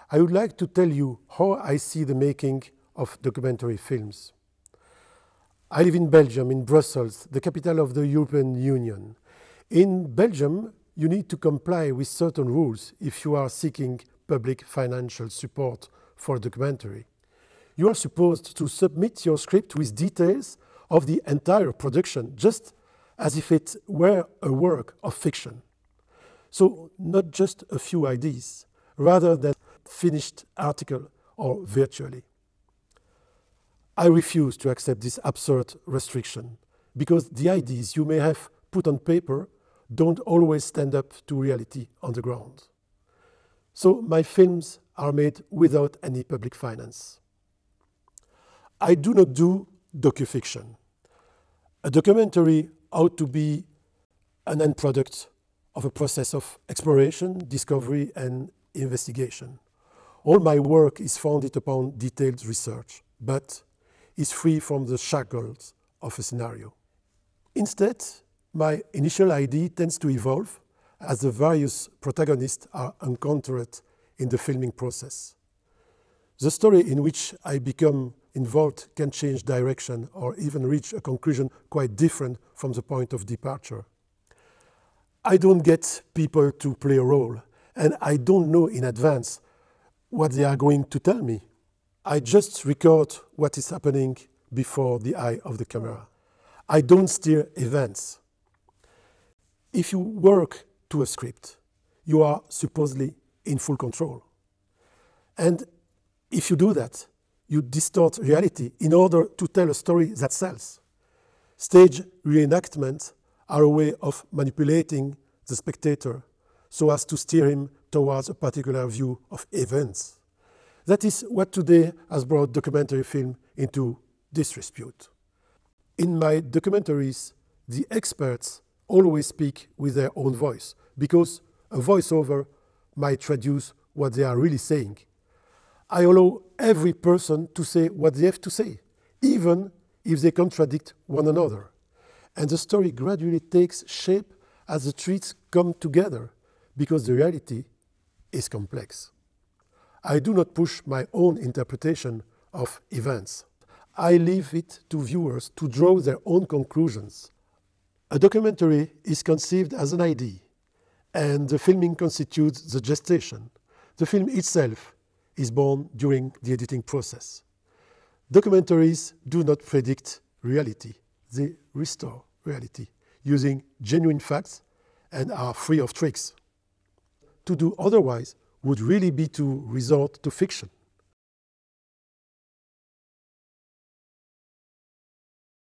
I would like to tell you how I see the making of documentary films. I live in Belgium, in Brussels, the capital of the European Union. In Belgium, you need to comply with certain rules if you are seeking public financial support for a documentary. You are supposed to submit your script with details of the entire production, just as if it were a work of fiction. So not just a few ideas, rather than finished article or virtually. I refuse to accept this absurd restriction because the ideas you may have put on paper don't always stand up to reality on the ground. So my films are made without any public finance. I do not do docufiction. A documentary ought to be an end product of a process of exploration, discovery, and investigation. All my work is founded upon detailed research, but is free from the shackles of a scenario. Instead, my initial idea tends to evolve as the various protagonists are encountered in the filming process. The story in which I become involved can change direction or even reach a conclusion quite different from the point of departure. I don't get people to play a role, and I don't know in advance what they are going to tell me. I just record what is happening before the eye of the camera. I don't steer events. If you work to a script, you are supposedly in full control. And if you do that, you distort reality in order to tell a story that sells. Stage reenactments are a way of manipulating the spectator so as to steer him towards a particular view of events. That is what today has brought documentary film into disrepute. In my documentaries, the experts always speak with their own voice, because a voiceover might traduce what they are really saying. I allow every person to say what they have to say, even if they contradict one another. And the story gradually takes shape as the threads come together, because the reality is complex. I do not push my own interpretation of events. I leave it to viewers to draw their own conclusions. A documentary is conceived as an idea, and the filming constitutes the gestation. The film itself is born during the editing process. Documentaries do not predict reality. They restore reality using genuine facts and are free of tricks. To do otherwise would really be to resort to fiction.